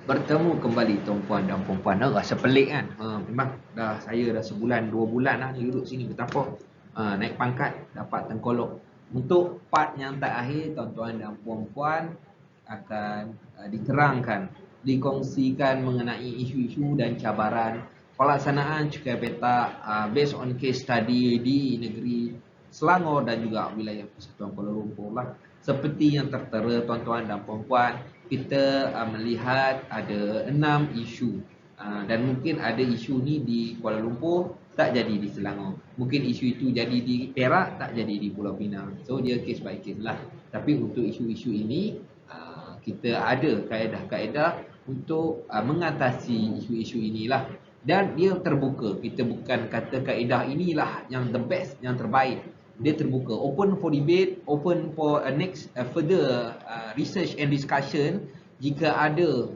Bertemu kembali tuan-puan dan puan-puan. Rasa pelik kan? Memang saya dah sebulan, 2 bulan ni duduk sini. Betapa naik pangkat, dapat tengkolok. Untuk part yang terakhir, tuan-tuan dan puan-puan akan diterangkan, dikongsikan mengenai isu-isu dan cabaran pelaksanaan cukai petak based on case study di negeri Selangor dan juga wilayah Persekutuan Kuala Lumpur lah. Seperti yang tertera tuan-tuan dan puan-puan, kita melihat ada 6 isu dan mungkin ada isu ni di Kuala Lumpur, tak jadi di Selangor. Mungkin isu itu jadi di Perak, tak jadi di Pulau Pinang. So dia case by case lah. Tapi untuk isu-isu ini kita ada kaedah-kaedah untuk mengatasi isu-isu inilah. Dan dia terbuka. Kita bukan kata kaedah inilah yang the best, yang terbaik. Dia terbuka, open for debate, open for next further research and discussion. Jika ada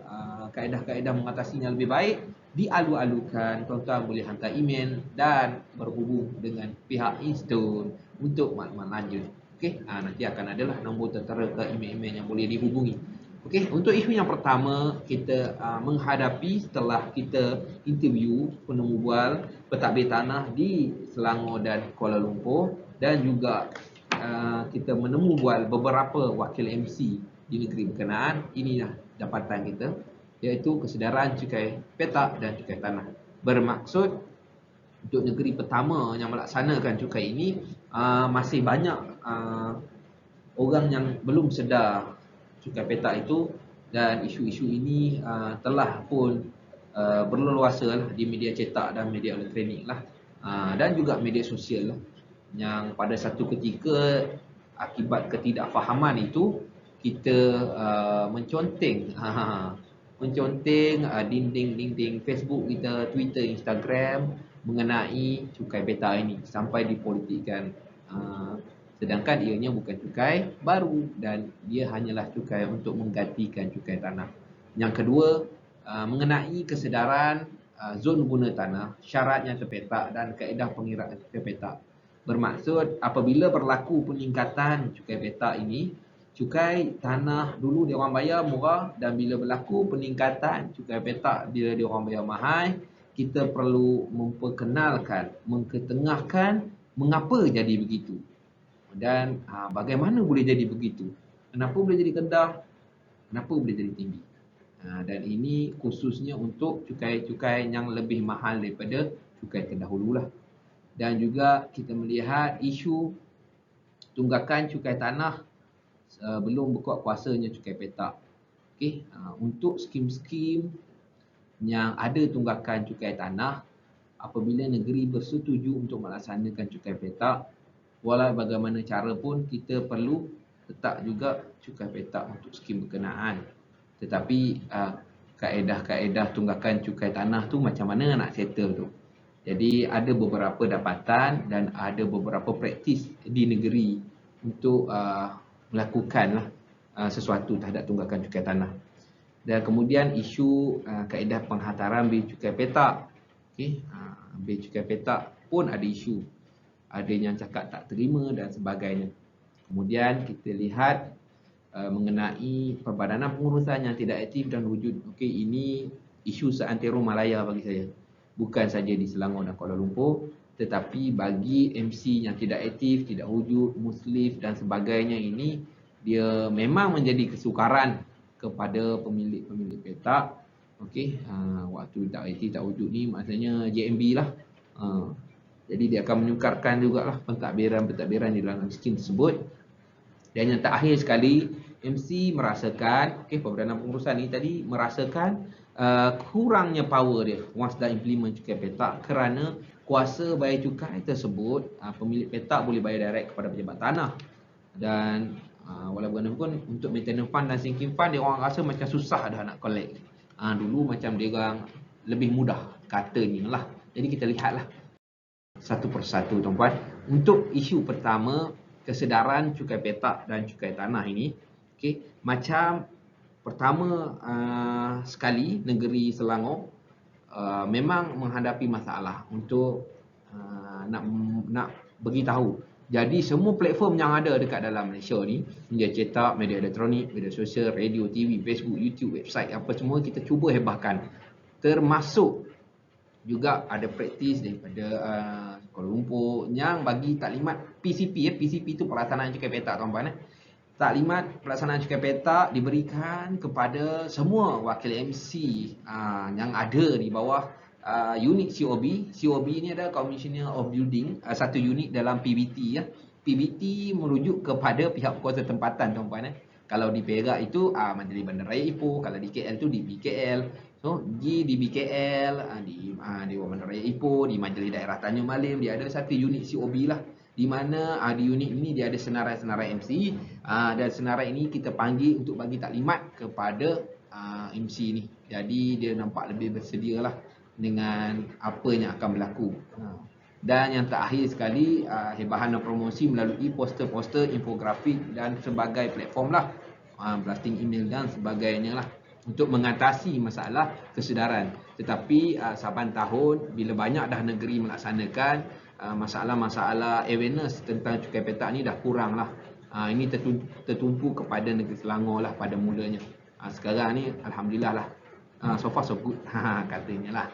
kaedah-kaedah mengatasinya lebih baik, dialu-alukan, tuan-tuan boleh hantar email dan berhubung dengan pihak institut untuk maklumat lanjut. Okey, nanti akan adalah nombor tertera ke email-email yang boleh dihubungi. Okey, untuk isu yang pertama kita menghadapi setelah kita interview penemu bual pentadbir tanah di Selangor dan Kuala Lumpur, dan juga kita menemu bual beberapa wakil MC di negeri berkenaan. Inilah dapatan kita, iaitu kesedaran cukai petak dan cukai tanah. Bermaksud untuk negeri pertama yang melaksanakan cukai ini, masih banyak orang yang belum sedar cukai petak itu, dan isu-isu ini telah pun berleluasa lah di media cetak dan media elektronik lah, dan juga media sosial lah, yang pada satu ketika akibat ketidakfahaman itu kita menconteng dinding-dinding Facebook kita, Twitter, Instagram mengenai cukai petak ini sampai dipolitikkan. Sedangkan ianya bukan cukai baru dan dia hanyalah cukai untuk menggantikan cukai tanah. Yang kedua, mengenai kesedaran zon guna tanah, syaratnya terpetak dan kaedah pengiraan cukai petak. Bermaksud apabila berlaku peningkatan cukai petak ini, cukai tanah dulu dia orang bayar murah, dan bila berlaku peningkatan cukai petak bila dia orang bayar mahal, kita perlu memperkenalkan, mengketengahkan mengapa jadi begitu. Dan bagaimana boleh jadi begitu? Kenapa boleh jadi rendah? Kenapa boleh jadi tinggi? Dan ini khususnya untuk cukai-cukai yang lebih mahal daripada cukai terdahulu lah. Dan juga kita melihat isu tunggakan cukai tanah belum berkuat kuasanya cukai petak. Okey, untuk skim-skim yang ada tunggakan cukai tanah, apabila negeri bersetuju untuk melaksanakan cukai petak, walau bagaimana cara pun kita perlu letak juga cukai petak untuk skim berkenaan. Tetapi kaedah-kaedah tunggakan cukai tanah tu macam mana nak settle tu? Jadi ada beberapa dapatan dan ada beberapa praktis di negeri untuk melakukan sesuatu terhadap tunggakan cukai tanah. Dan kemudian isu kaedah penghantaran bil cukai petak. Okey, bil cukai petak pun ada isu. Ada yang cakap tak terima dan sebagainya. Kemudian kita lihat mengenai Perbadanan Pengurusan yang tidak aktif dan wujud. Okey, ini isu seantero Malaya bagi saya. Bukan saja di Selangor dan Kuala Lumpur, tetapi bagi MC yang tidak aktif, tidak wujud, muslif dan sebagainya ini, dia memang menjadi kesukaran kepada pemilik-pemilik petak. Okey, waktu tak aktif, tak wujud ni maksudnya JMB lah. Jadi dia akan menyukarkan jugalah pentadbiran-pentadbiran di dalam skim tersebut. Dan yang terakhir sekali, MC merasakan, Perbadanan Pengurusan ni tadi merasakan kurangnya power dia once dah implement cukai petak, kerana kuasa bayar cukai tersebut, pemilik petak boleh bayar direct kepada pejabat tanah. Dan walaupun pun untuk maintenance fund dan sinking fund, dia orang rasa macam susah dah nak collect. Dulu macam dia orang lebih mudah katanya lah. Jadi kita lihatlah satu persatu tuan-puan. Untuk isu pertama, kesedaran cukai petak dan cukai tanah ini, macam pertama sekali negeri Selangor memang menghadapi masalah untuk nak beritahu Jadi semua platform yang ada dekat dalam Malaysia ni, media cetak, media elektronik, media sosial, radio, TV, Facebook, YouTube, website, apa semua kita cuba hebahkan. Termasuk juga ada praktis daripada Kuala Lumpur yang bagi taklimat PCP. PCP itu pelaksanaan cukai petak tuan-tuan. Taklimat pelaksanaan cukai petak diberikan kepada semua wakil MC yang ada di bawah unit COB. COB ni ada Commissioner of Building, satu unit dalam PBT ya. PBT merujuk kepada pihak berkuasa tempatan tuan-tuan. Kalau di Perak itu Majlis Bandaraya Ipoh, kalau di KL tu di BKL. So di BKL, di Dewan Bandaraya Ipoh, di Majlis Daerah Tanjung Malim, dia ada satu unit COB lah. Di mana di unit ini dia ada senarai-senarai MC, dan senarai ini kita panggil untuk bagi taklimat kepada MC ni. Jadi dia nampak lebih bersedia lah dengan apa yang akan berlaku. Dan yang terakhir sekali, hebahan dan promosi melalui poster-poster, infografik dan sebagai platform lah, blasting email dan sebagainya lah, untuk mengatasi masalah kesedaran. Tetapi saban tahun bila banyak dah negeri melaksanakan, masalah-masalah awareness tentang cukai petak ni dah kurang lah. Ini tertumpu kepada negeri Selangor lah pada mulanya. Sekarang ni Alhamdulillah lah, so far so good katanya lah.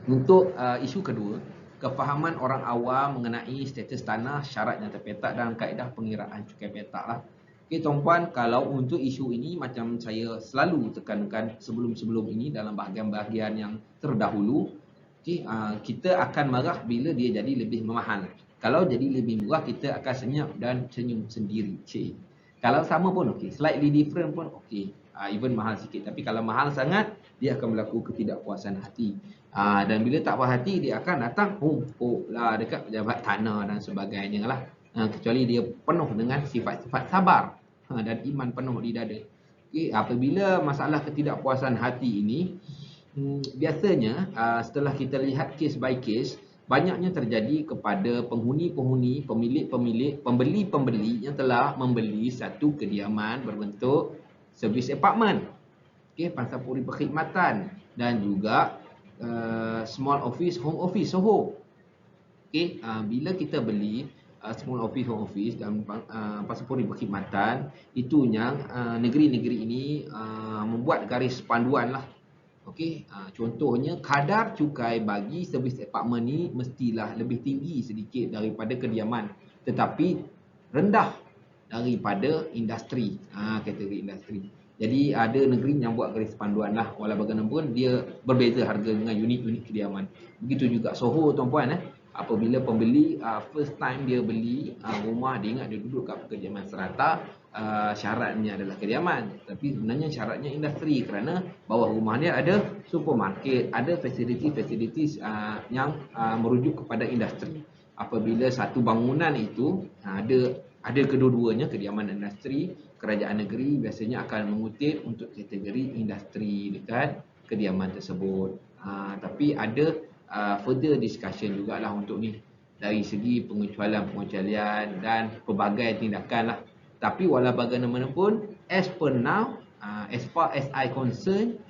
Untuk isu kedua, kefahaman orang awam mengenai status tanah, syarat yang terpetak dan kaedah pengiraan cukai petak lah. Okey tuan-puan, kalau untuk isu ini macam saya selalu tekankan sebelum-sebelum ini dalam bahagian-bahagian yang terdahulu, kita akan marah bila dia jadi lebih mahal. Kalau jadi lebih murah, kita akan senyap dan senyum sendiri. Kalau sama pun okey, slightly different pun okey. Even mahal sikit, tapi kalau mahal sangat, dia akan berlaku ketidakpuasan hati. Dan bila tak puas hati, dia akan datang humpuk lah dekat pejabat tanah dan sebagainya lah. Kecuali dia penuh dengan sifat-sifat sabar dan iman penuh di dada. Apabila masalah ketidakpuasan hati ini, biasanya setelah kita lihat case by case, banyaknya terjadi kepada penghuni-penghuni, pemilik-pemilik, pembeli-pembeli yang telah membeli satu kediaman berbentuk servis apartment, pansapuri perkhidmatan dan juga small office, home office, SOHO. Bila kita beli small office, home office dan pansapuri perkhidmatan, itu yang negeri-negeri ini membuat garis panduan lah. Contohnya kadar cukai bagi servis apartmen ni mestilah lebih tinggi sedikit daripada kediaman, tetapi rendah daripada industri, kategori industri. Jadi ada negeri yang buat garis panduan lah, walau bagaimanapun dia berbeza harga dengan unit-unit kediaman. Begitu juga SOHO tuan-puan. Apabila pembeli first time dia beli rumah, dia ingat dia duduk kat kediaman serata, syaratnya adalah kediaman, tapi sebenarnya syaratnya industri, kerana bawah rumah dia ada supermarket, ada facilities yang merujuk kepada industri. Apabila satu bangunan itu ada kedua-duanya, kediaman dan industri, kerajaan negeri biasanya akan mengutip untuk kategori industri dekat kediaman tersebut. Tapi ada further discussion jugalah untuk ni, dari segi pengecualian dan pelbagai tindakan lah. Tapi walau bagaimanapun, as per now, as far as I concern,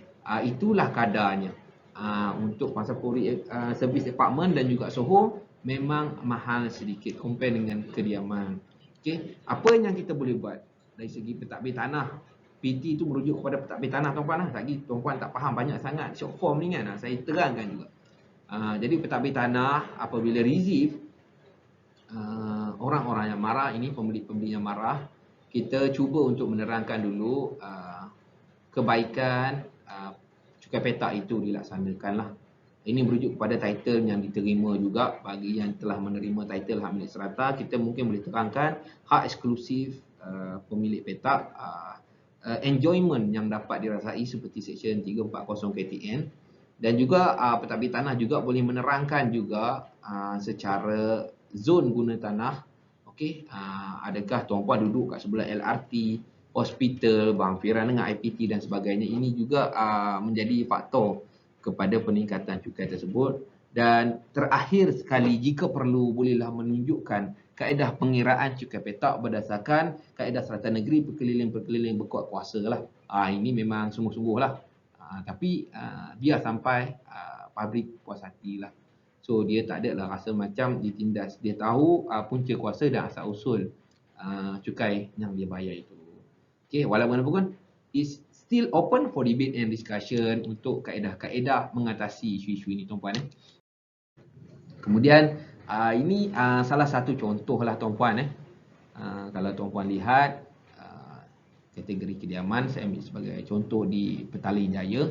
itulah kadarnya. Untuk pansapuri servis apartmen dan juga SOHO memang mahal sedikit compare dengan kediaman. Apa yang kita boleh buat dari segi pentadbir tanah? PT itu merujuk kepada pentadbir tanah tuan-puan lah. Lagi tuan-puan tak faham banyak sangat short form ni kan, saya terangkan juga. Jadi pentadbir tanah apabila receive, orang-orang yang marah ini, pembeli-pembeli yang marah, kita cuba untuk menerangkan dulu kebaikan cukai petak itu dilaksanakanlah. Ini merujuk kepada title yang diterima juga. Bagi yang telah menerima title hak milik serata, kita mungkin boleh terangkan hak eksklusif pemilik petak, enjoyment yang dapat dirasai seperti Seksyen 340 KTN, dan juga pentadbir tanah juga boleh menerangkan juga secara zon guna tanah. Adakah tuan-puan duduk kat sebelah LRT, hospital, berhampiran dengan IPT dan sebagainya. Ini juga menjadi faktor kepada peningkatan cukai tersebut. Dan terakhir sekali, jika perlu, bolehlah menunjukkan kaedah pengiraan cukai petak berdasarkan kaedah serata negeri perkeliling-perkeliling berkuat kuasa lah. Ini memang sungguh-sungguh lah. Tapi biar sampai public puas hati lah. So dia tak ada lah rasa macam ditindas. Dia tahu punca kuasa dan asal usul cukai yang dia bayar itu. Okay, walaupun pun is still open for debate and discussion untuk kaedah-kaedah mengatasi isu-isu ini tuan-puan. Kemudian ini salah satu contoh lah tuan-puan. Kalau tuan-puan lihat kategori kediaman, saya ambil sebagai contoh di Petaling Jaya.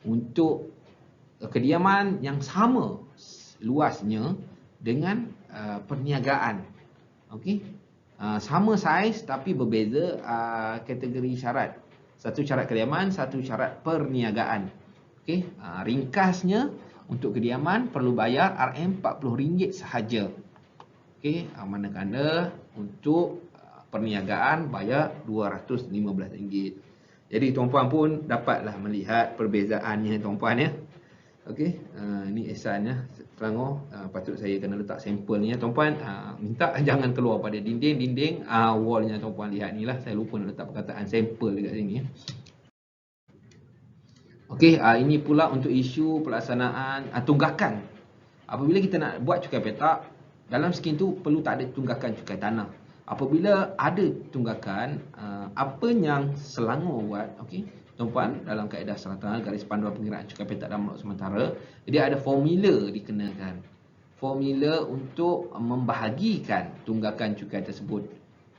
Untuk kediaman yang sama luasnya dengan perniagaan. Okey. Sama saiz tapi berbeza kategori syarat. Satu syarat kediaman, satu syarat perniagaan. Okey. Ringkasnya untuk kediaman perlu bayar RM40 sahaja. Okey, manakala untuk perniagaan bayar RM215. Jadi tuan-puan pun dapatlah melihat perbezaannya tuan-puan ya. Okey, ni esannya Selangor. Patut saya kena letak sampel ni ya tuan-puan. Minta jangan keluar pada dinding-dinding wallnya tuan-puan lihat ni lah. Saya lupa nak letak perkataan sampel dekat sini ya. Okey, ini pula untuk isu pelaksanaan tunggakan. Apabila kita nak buat cukai petak, dalam skim tu perlu tak ada tunggakan cukai tanah. Apabila ada tunggakan, apa yang Selangor buat, okey, tuan-puan, dalam kaedah Selatan garis panduan pengiraan cukai petak dan melok sementara, dia ada formula dikenakan. Formula untuk membahagikan tunggakan cukai tersebut.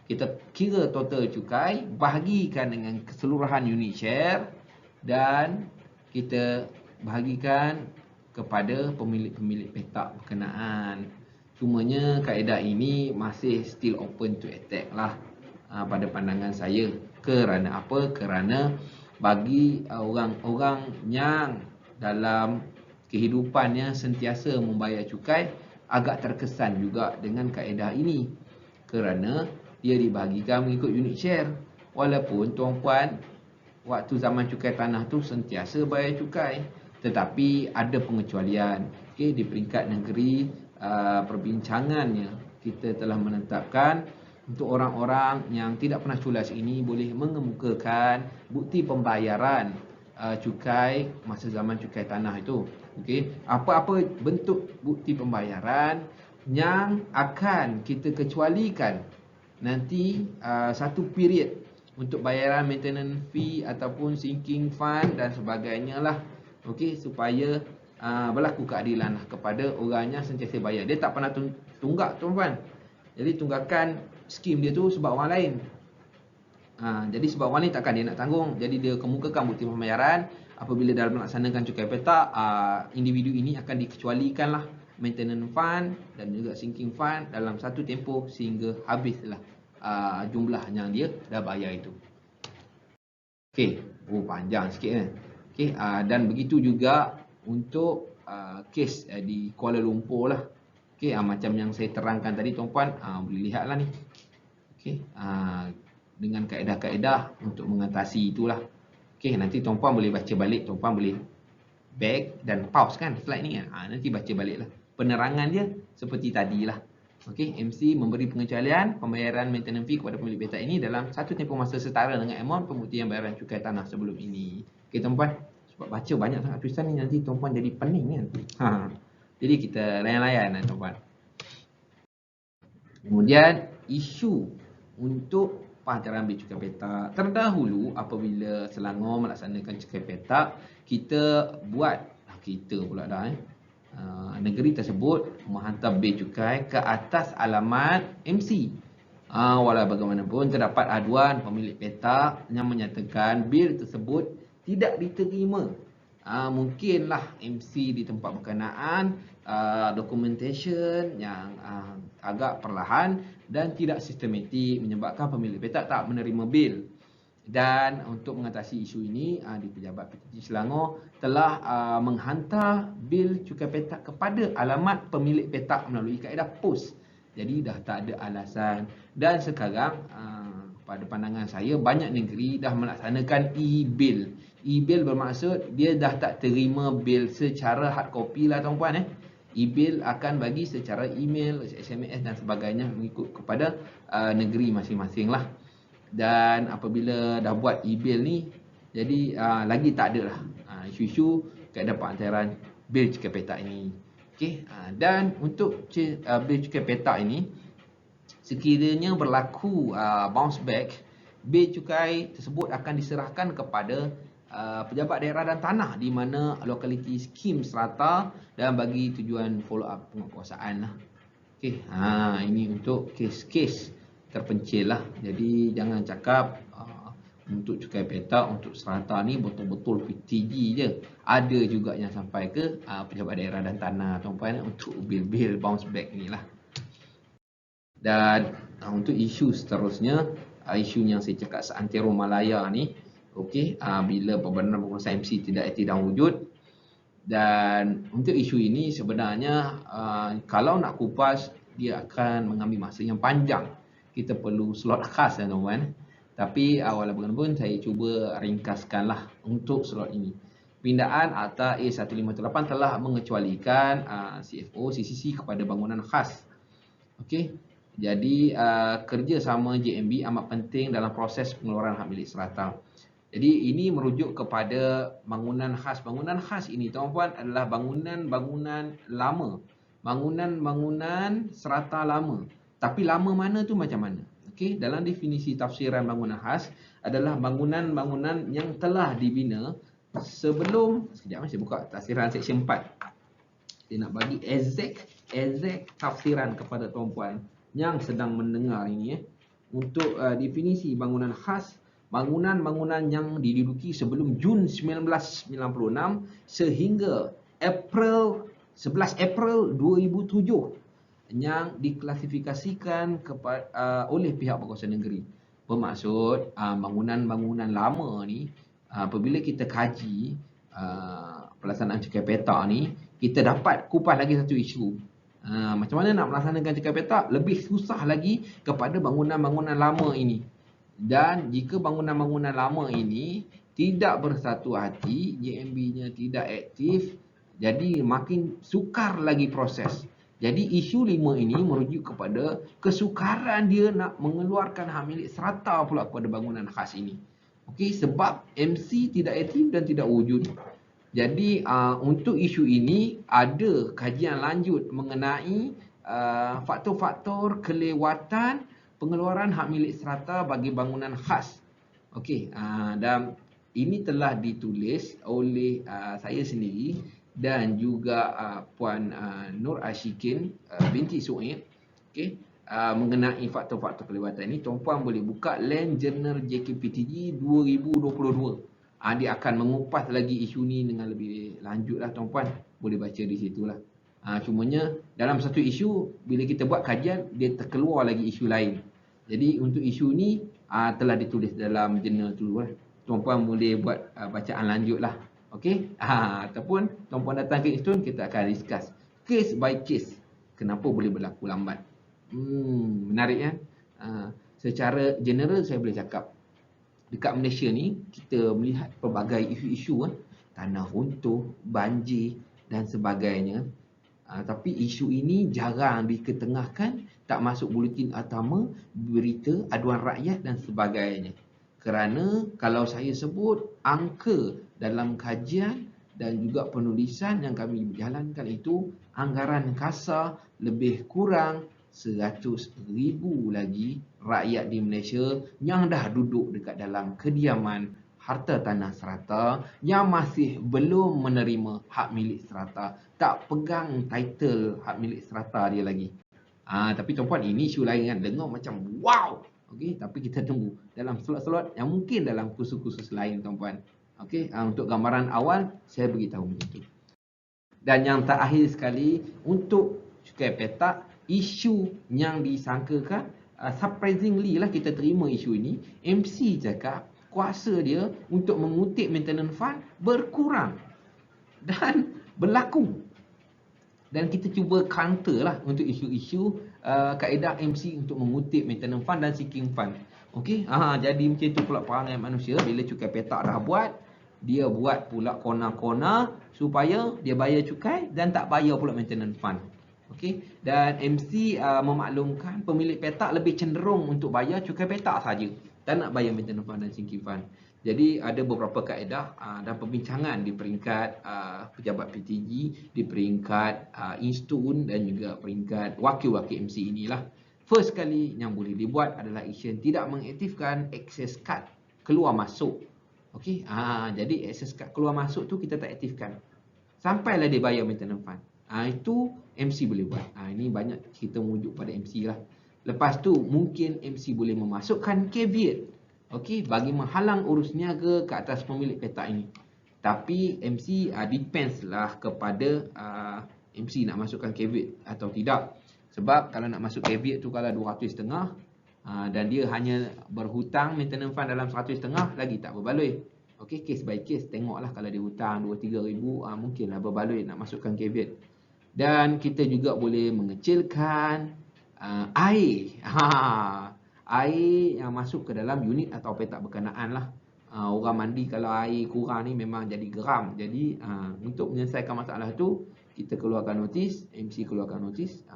Kita kira total cukai, bahagikan dengan keseluruhan unit share dan kita bahagikan kepada pemilik-pemilik petak berkenaan. Cumanya kaedah ini masih still open to attack lah pada pandangan saya. Kerana apa? Kerana bagi orang-orang yang dalam kehidupannya sentiasa membayar cukai, agak terkesan juga dengan kaedah ini. Kerana dia dibahagikan mengikut unit share. Walaupun tuan-puan, waktu zaman cukai tanah tu sentiasa bayar cukai, tetapi ada pengecualian. Okey, di peringkat negeri perbincangannya kita telah menetapkan untuk orang-orang yang tidak pernah culas ini boleh mengemukakan bukti pembayaran cukai masa zaman cukai tanah itu. Okey, apa-apa bentuk bukti pembayaran yang akan kita kecualikan nanti satu period untuk bayaran maintenance fee ataupun sinking fund dan sebagainya lah. Okey, supaya berlaku keadilan lah kepada orangnya sentiasa bayar. Dia tak pernah tunggak tuan-tuan. Jadi tunggakan skim dia tu sebab orang lain. Jadi sebab orang lain takkan dia nak tanggung. Jadi dia kemukakan bukti pembayaran. Apabila dalam melaksanakan cukai petak, individu ini akan dikecualikan lah maintenance fund dan juga sinking fund dalam satu tempoh sehingga habislah jumlah yang dia dah bayar itu. Okey, panjang sikit kan. Okey, dan begitu juga untuk kes di Kuala Lumpur lah. Okey, macam yang saya terangkan tadi tuan-puan, boleh lihatlah ni. Okey, dengan kaedah-kaedah untuk mengatasi itulah. Okey, nanti tuan-puan boleh baca balik, tuan-puan boleh back dan pause kan slide ni kan. Nanti baca baliklah. Penerangan dia seperti tadilah. Okey, MC memberi pengecualian pembayaran maintenance fee kepada pemilik petak ini dalam satu tempoh masa setara dengan amount pembuktian bayaran cukai tanah sebelum ini. Okey tuan-puan, sebab baca banyak sangat tulisan ni nanti tuan-puan jadi pening kan. Jadi kita layan-layan tuan-puan. Kemudian isu untuk pengantaran bil cukai petak. Terdahulu apabila Selangor melaksanakan cukai petak, kita buat negeri tersebut menghantar bil cukai ke atas alamat MC. Walau bagaimanapun terdapat aduan pemilik petak yang menyatakan bil tersebut tidak diterima. Mungkinlah MC di tempat berkenaan documentation yang agak perlahan dan tidak sistematik menyebabkan pemilik petak tak menerima bil. Dan untuk mengatasi isu ini, di Pejabat PTG Selangor telah menghantar bil cukai petak kepada alamat pemilik petak melalui kaedah pos. Jadi dah tak ada alasan. Dan sekarang pada pandangan saya banyak negeri dah melaksanakan e-bill. E-bill bermaksud dia dah tak terima bil secara hard copy lah tuan-puan. E-bill akan bagi secara email, SMS dan sebagainya mengikut kepada negeri masing-masing lah. Dan apabila dah buat e-bill ni, jadi lagi tak ada lah isu-isu kaedah pengantaran bil cukai petak ini. Okey, dan untuk bil cukai petak ini, sekiranya berlaku bounce back, bil cukai tersebut akan diserahkan kepada pejabat daerah dan tanah di mana lokaliti skim serata dan bagi tujuan follow up penguasaan lah. Okey, ini untuk kes-kes terpencil lah. Jadi jangan cakap untuk cukai petak, untuk serata ni betul-betul PTG je. Ada juga yang sampai ke pejabat daerah dan tanah tuan-puan untuk bil-bil bounce back ni lah. Dan untuk isu seterusnya, isu yang saya cakap seantero Malaya ni, okey, bila Pembenaran Pengurusan MC tidak aktif dan wujud. Dan untuk isu ini sebenarnya kalau nak kupas, dia akan mengambil masa yang panjang. Kita perlu slot khas tuan-tuan. Tapi walaupun bagaimanapun saya cuba ringkaskanlah untuk slot ini. Pindaan Akta A1518 telah mengecualikan CFO CCC kepada bangunan khas. Okey. Jadi kerjasama JMB amat penting dalam proses pengeluaran hak milik serata. Jadi ini merujuk kepada bangunan khas. Bangunan khas ini tuan-puan adalah bangunan-bangunan lama. Bangunan-bangunan serata lama. Tapi lama mana tu macam mana? Okey, dalam definisi tafsiran bangunan khas adalah bangunan-bangunan yang telah dibina sebelum, sekejap saya buka tafsiran seksyen 4. Saya nak bagi exact tafsiran kepada tuan-puan yang sedang mendengar ini untuk definisi bangunan khas. Bangunan-bangunan yang diduduki sebelum Jun 1996 sehingga 11 April 2007 yang diklasifikasikan oleh pihak berkuasa negeri. Bermaksud bangunan-bangunan lama ni apabila kita kaji pelaksanaan cukai petak ni, kita dapat kupas lagi satu isu. Macam mana nak melaksanakan cukai petak? Lebih susah lagi kepada bangunan-bangunan lama ini. Dan jika bangunan-bangunan lama ini tidak bersatu hati, JMB-nya tidak aktif, jadi makin sukar lagi proses. Jadi isu 5 ini merujuk kepada kesukaran dia nak mengeluarkan hak milik serata pula kepada bangunan khas ini. Okey, sebab MC tidak aktif dan tidak wujud. Jadi untuk isu ini ada kajian lanjut mengenai faktor-faktor kelewatan pengeluaran hak milik serata bagi bangunan khas. Okey, dan ini telah ditulis oleh saya sendiri dan juga Puan Nur Ashikin binti Su'id, okey, mengenai faktor-faktor kelewatan ini. Tuan-puan boleh buka Land Journal JKPTG 2022. Dia akan mengupas lagi isu ni dengan lebih lanjut lah tuan-puan. Boleh baca di situlah. Cumanya dalam satu isu, bila kita buat kajian, dia terkeluar lagi isu lain. Jadi untuk isu ni telah ditulis dalam jurnal tu lah. Tuan-puan boleh buat bacaan lanjut lah. Okey, ataupun tuan-puan datang ke Institut, kita akan discuss case by case. Kenapa boleh berlaku lambat? Menarik kan? Secara general saya boleh cakap, dekat Malaysia ni kita melihat pelbagai isu-isu tanah runtuh, banjir dan sebagainya. Tapi isu ini jarang diketengahkan, tak masuk buletin utama, berita, aduan rakyat dan sebagainya. Kerana kalau saya sebut angka dalam kajian dan juga penulisan yang kami jalankan itu, anggaran kasar lebih kurang 100,000 lagi rakyat di Malaysia yang dah duduk dekat dalam kediaman harta tanah serata yang masih belum menerima hak milik serata, tak pegang title hak milik serata dia lagi. Tapi tuan-puan, ini isu lain kan, dengar macam wow. Okey, tapi kita tunggu dalam slot-slot yang mungkin dalam kursus-kursus lain tuan-puan. Okey, untuk gambaran awal saya beritahu begitu. Dan yang terakhir sekali, untuk cukai petak, isu yang disangkakan, surprisingly lah kita terima isu ini, MC cakap kuasa dia untuk mengutip maintenance fund berkurang dan berlaku. Dan kita cuba counter lah untuk isu-isu kaedah MC untuk mengutip maintenance fund dan sinking fund. Okey, jadi macam tu pula perangai manusia bila cukai petak dah buat, dia buat pula kona-kona supaya dia bayar cukai dan tak bayar pula maintenance fund. Okey, dan MC memaklumkan pemilik petak lebih cenderung untuk bayar cukai petak saja, tak nak bayar maintenance fund dan sinking fund. Jadi ada beberapa kaedah dan perbincangan di peringkat pejabat PTG, di peringkat Instun dan juga peringkat wakil-wakil MC inilah. First kali yang boleh dibuat adalah action tidak mengaktifkan access card keluar masuk. Okey, jadi access card keluar masuk tu kita tak aktifkan. Sampailah dia bayar maintenance fund. Itu MC boleh buat. Ini banyak cerita merujuk pada MC lah. Lepas tu mungkin MC boleh memasukkan caveat. Okey, bagi menghalang urus niaga ke atas pemilik petak ini. Tapi MC depends lah kepada MC nak masukkan caveat atau tidak. Sebab kalau nak masuk caveat tu kalau 200.5 dan dia hanya berhutang maintenance fund dalam 100.5 lagi tak berbaloi. Okey, case by case tengoklah kalau dia hutang 2-3 ribu mungkinlah berbaloi nak masukkan caveat. Dan kita juga boleh mengecilkan air. Air yang masuk ke dalam unit atau petak berkenaan lah. Orang mandi kalau air kurang ni memang jadi geram. Jadi untuk menyelesaikan masalah tu, kita keluarkan notis, MC keluarkan notis.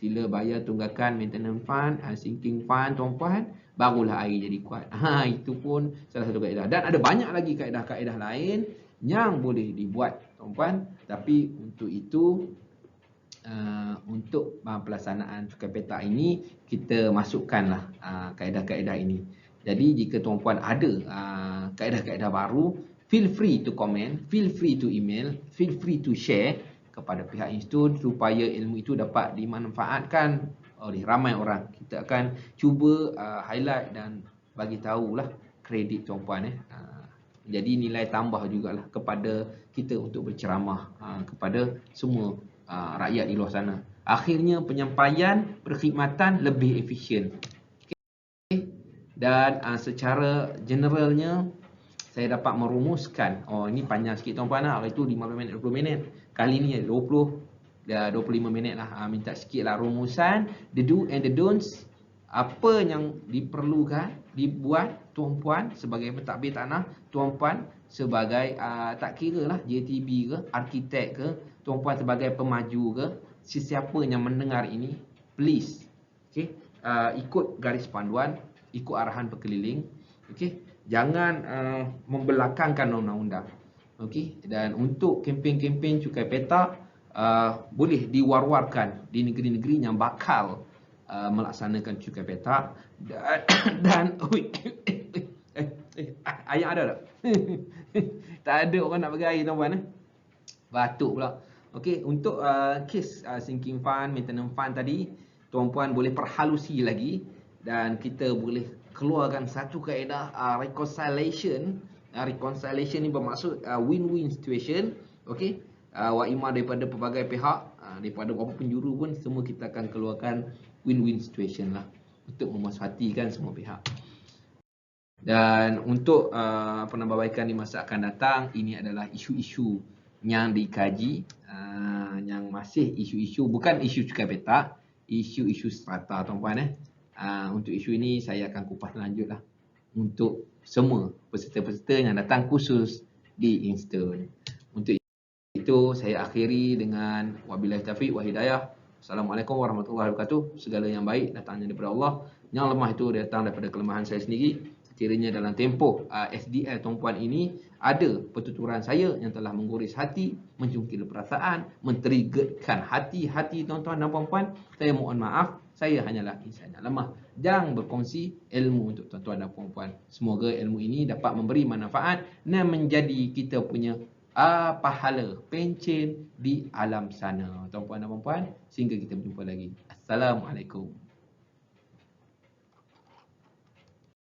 Sila bayar tunggakan maintenance fund, sinking fund tuan-puan, barulah air jadi kuat. Itu pun salah satu kaedah. Dan ada banyak lagi kaedah-kaedah lain yang boleh dibuat tuan-puan. Tapi untuk itu, untuk pelaksanaan cukai petak ini kita masukkanlah kaedah-kaedah ini. Jadi jika tuan-puan ada kaedah-kaedah baru, feel free to comment, feel free to email, feel free to share kepada pihak institut supaya ilmu itu dapat dimanfaatkan oleh ramai orang. Kita akan cuba highlight dan bagi tahulah kredit tuan-puan jadi nilai tambah jugalah kepada kita untuk berceramah kepada semua rakyat di luar sana. Akhirnya penyampaian perkhidmatan lebih efisien. Okay. Dan secara generalnya saya dapat merumuskan, ini panjang sikit tuan-puan lah, itu 15 minit 20 minit. Kali ni 25 minit lah. Minta sikit lah rumusan the do and the don'ts, apa yang diperlukan dibuat tuan-puan sebagai pentadbir tanah, tuan-puan sebagai tak kira lah JTB ke, arkitek ke, tuan-puan sebagai pemaju ke, sesiapa yang mendengar ini, please ikut garis panduan, ikut arahan berkeliling. Jangan membelakangkan undang-undang. Dan untuk kempen-kempen cukai petak boleh diwar-warkan di negeri-negeri yang bakal melaksanakan cukai petak. Dan ayam ada tak? Tak ada orang nak bagi air tuan-puan. Batuk pula. Untuk kes sinking fund, maintenance fund tadi, tuan-puan boleh perhalusi lagi dan kita boleh keluarkan satu kaedah reconciliation. Reconciliation ni bermaksud win-win situation. Wa'imah daripada pelbagai pihak, daripada beberapa penjuru pun semua kita akan keluarkan win-win situation lah untuk memuasihatikan semua pihak. Dan untuk penambahbaikan di masa akan datang, ini adalah isu-isu yang dikaji, yang masih isu-isu, bukan isu cukai petak, isu-isu strata tuan-puan. Untuk isu ini saya akan kupas lanjut lah untuk semua peserta-peserta yang datang khusus di Instun. Untuk itu saya akhiri dengan wabillahi taufiq wa hidayah. Assalamualaikum warahmatullahi wabarakatuh. Segala yang baik datangnya daripada Allah, yang lemah itu datang daripada kelemahan saya sendiri. Sekiranya dalam tempoh SDL tuan-puan ini ada pertuturan saya yang telah menggores hati, mencungkil perasaan, mentriggerkan hati-hati tuan-tuan dan puan-puan, saya mohon maaf. Saya hanyalah insan yang lemah. Jangan berkongsi ilmu untuk tuan-tuan dan puan-puan. Semoga ilmu ini dapat memberi manfaat dan menjadi kita punya pahala pencen di alam sana tuan-puan dan puan-puan. Sehingga kita berjumpa lagi. Assalamualaikum.